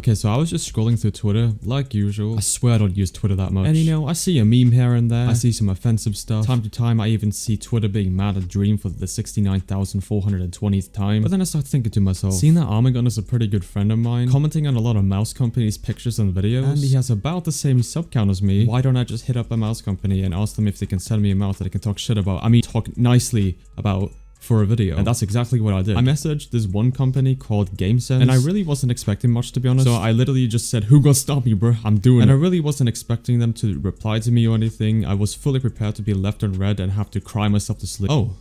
Okay, so I was just scrolling through Twitter, like usual. I swear I don't use Twitter that much. And you know, I see a meme here and there. I see some offensive stuff. Time to time, I even see Twitter being mad at Dream for the 69,420th time. But then I start thinking to myself, seeing that Armagon is a pretty good friend of mine, commenting on a lot of mouse companies' pictures and videos, and he has about the same sub count as me, why don't I just hit up a mouse company and ask them if they can send me a mouse that I can talk shit about? I mean, talk nicely about for a video. And that's exactly what I did. I messaged this one company called GameSense, and I really wasn't expecting much, to be honest. So I literally just said, who gonna stop me, bro? I'm doing it. And I really wasn't expecting them to reply to me or anything. I was fully prepared to be left unread and have to cry myself to sleep. Oh,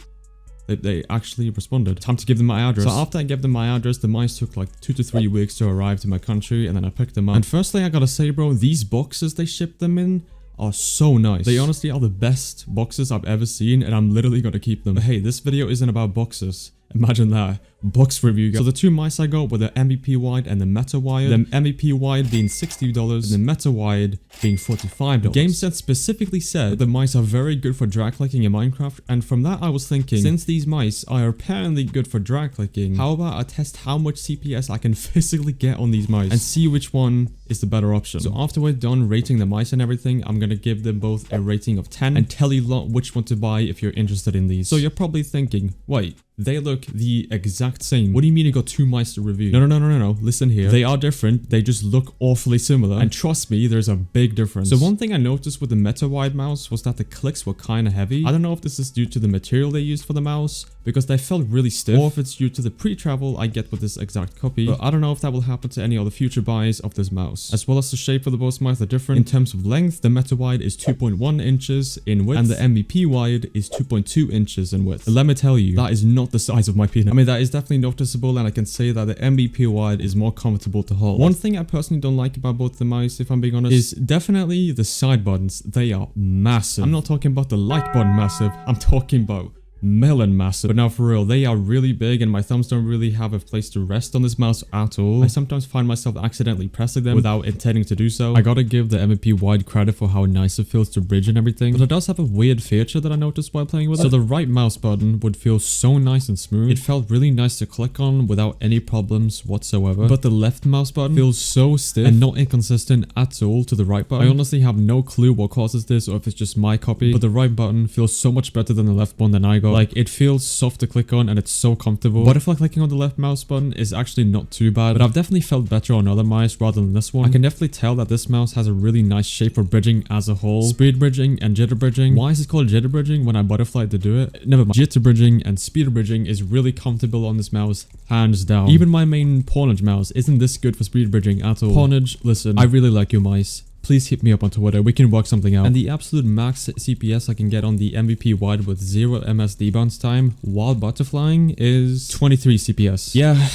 they actually responded. Time to give them my address. So after I gave them my address, the mice took like 2 to 3 weeks to arrive to my country, and then I picked them up. And firstly, I gotta say, bro, these boxes they shipped them in are so nice. They honestly are the best boxes I've ever seen, and I'm literally gonna keep them. But hey, this video isn't about boxes. Imagine that. Box review, guys. So the two mice I got were the MVP wide and the meta wide. The MVP wide being $60 and the meta wide being $45. GameSense specifically said the mice are very good for drag clicking in Minecraft, and from that I was thinking, since these mice are apparently good for drag clicking, how about I test how much CPS I can physically get on these mice and see which one is the better option. So after we're done rating the mice and everything, I'm gonna give them both a rating of 10 and tell you lot which one to buy if you're interested in these. So you're probably thinking, wait, they look the exact same. What do you mean you got two mice to review? No. Listen here. They are different. They just look awfully similar. And trust me, there's a big difference. So one thing I noticed with the meta wide mouse was that the clicks were kind of heavy. I don't know if this is due to the material they used for the mouse, because they felt really stiff, or if it's due to the pre-travel I get with this exact copy. But I don't know if that will happen to any other future buys of this mouse. As well as the shape of the both mice are different. In terms of length, the meta wide is 2.1 inches in width, and the MVP wide is 2.2 inches in width. And let me tell you, that is not the size of my peanut. I mean, that is definitely noticeable, and I can say that the MVP wide is more comfortable to hold. One thing I personally don't like about both the mice, if I'm being honest, is definitely the side buttons. They are massive. I'm not talking about the like button massive, I'm talking about melon massive. But now for real, they are really big, and my thumbs don't really have a place to rest on this mouse at all. I sometimes find myself accidentally pressing them without intending to do so. I gotta give the MVP wide credit for how nice it feels to bridge and everything, but it does have a weird feature that I noticed while playing with it. So the right mouse button would feel so nice and smooth. It felt really nice to click on without any problems whatsoever, but the left mouse button feels so stiff and not inconsistent at all to the right button. I honestly have no clue what causes this, or if it's just my copy, but the right button feels so much better than the left one that I got. Like, it feels soft to click on and it's so comfortable. Butterfly clicking on the left mouse button is actually not too bad, but I've definitely felt better on other mice rather than this one. I can definitely tell that this mouse has a really nice shape for bridging as a whole. Speed bridging and jitter bridging. Why is it called jitter bridging when I butterfly to do it? Never mind. Jitter bridging and speed bridging is really comfortable on this mouse, hands down. Even my main Pornage mouse isn't this good for speed bridging at all. Pornage, listen, I really like your mice. Please hit me up on Twitter, we can work something out. And the absolute max CPS I can get on the MVP wide with 0 MS debounce time while butterflying is 23 CPS. Yeah,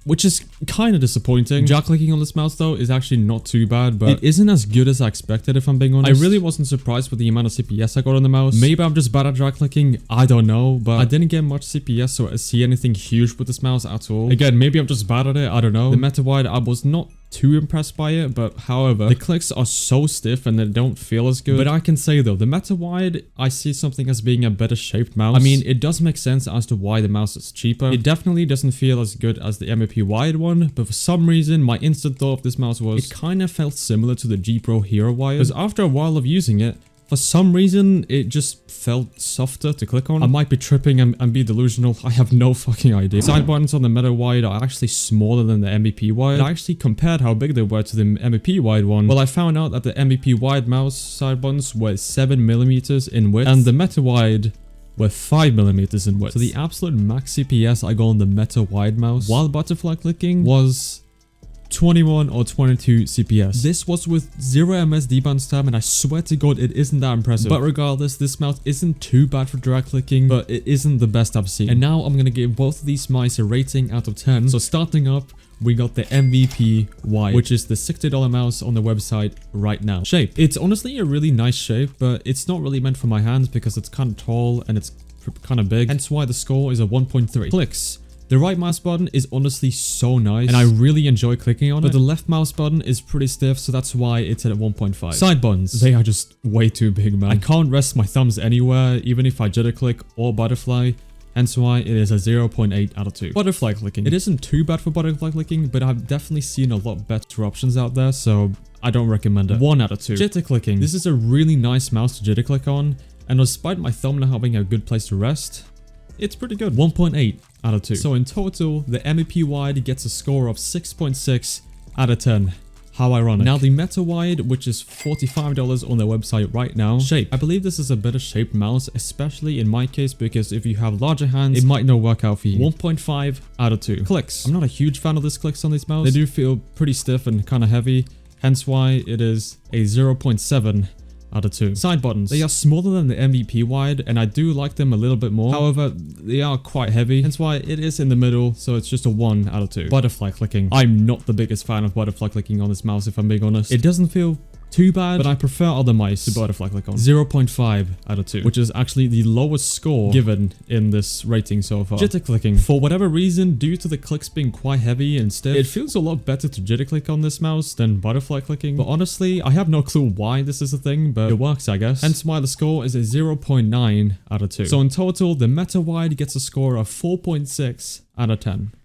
which is kind of disappointing. Drag clicking on this mouse though is actually not too bad, but it isn't as good as I expected, if I'm being honest. I really wasn't surprised with the amount of CPS I got on the mouse. Maybe I'm just bad at drag clicking, I don't know, but I didn't get much CPS or see anything huge with this mouse at all. Again, maybe I'm just bad at it, I don't know. The meta wide, I was not too impressed by it, but however, the clicks are so stiff and they don't feel as good. But I can say though, the meta wide, I see something as being a better shaped mouse. I mean, it does make sense as to why the mouse is cheaper. It definitely doesn't feel as good as the MVP wide one, but for some reason, my instant thought of this mouse was, it kind of felt similar to the G Pro Hero wire, because after a while of using it, for some reason, it just felt softer to click on. I might be tripping and be delusional. I have no fucking idea. Side buttons on the meta wide are actually smaller than the MVP wide. I actually compared how big they were to the MVP wide one. Well, I found out that the MVP wide mouse side buttons were 7mm in width, and the meta wide were 5mm in width. So the absolute max CPS I got on the meta wide mouse while butterfly clicking was 21 or 22 CPS. This was with 0 MS debounce time, and I swear to god it isn't that impressive. But regardless, this mouse isn't too bad for drag clicking, but it isn't the best I've seen. And now I'm gonna give both of these mice a rating out of 10. So starting up, we got the MVP wide, which is the $60 mouse on the website right now. Shape. It's honestly a really nice shape, but it's not really meant for my hands because it's kind of tall and it's kind of big. Hence why the score is a 1.3. Clicks. The right mouse button is honestly so nice, and I really enjoy clicking on it. But the left mouse button is pretty stiff, so that's why it's at a 1.5. Side buttons. They are just way too big, man. I can't rest my thumbs anywhere, even if I jitter click or butterfly. hence why it is a 0.8 out of 2. Butterfly clicking. It isn't too bad for butterfly clicking, but I've definitely seen a lot better options out there, so I don't recommend it. 1 out of 2. Jitter clicking. This is a really nice mouse to jitter click on, and despite my thumb not having a good place to rest, it's pretty good. 1.8 out of 2. So in total, the MEP wide gets a score of 6.6 out of 10. How ironic. Now the Meta Wide, which is $45 on their website right now. Shape. I believe this is a better shaped mouse, especially in my case, because if you have larger hands, it might not work out for you. 1.5 out of 2. Clicks. I'm not a huge fan of this clicks on these mouse. They do feel pretty stiff and kind of heavy, hence why it is a 0.7 out of 2. Side buttons. They are smaller than the MVP wide, and I do like them a little bit more. However, they are quite heavy, hence why it is in the middle, so it's just a 1 out of 2. Butterfly clicking. I'm not the biggest fan of butterfly clicking on this mouse, if I'm being honest. It doesn't feel too bad, but I prefer other mice to butterfly click on. 0.5 out of 2, which is actually the lowest score given in this rating so far. Jitter clicking. For whatever reason, due to the clicks being quite heavy and stiff, it feels a lot better to jitter click on this mouse than butterfly clicking. But honestly, I have no clue why this is a thing, but it works, I guess. Hence why the score is a 0.9 out of 2. So in total, the Meta Wide gets a score of 4.6 out of 10.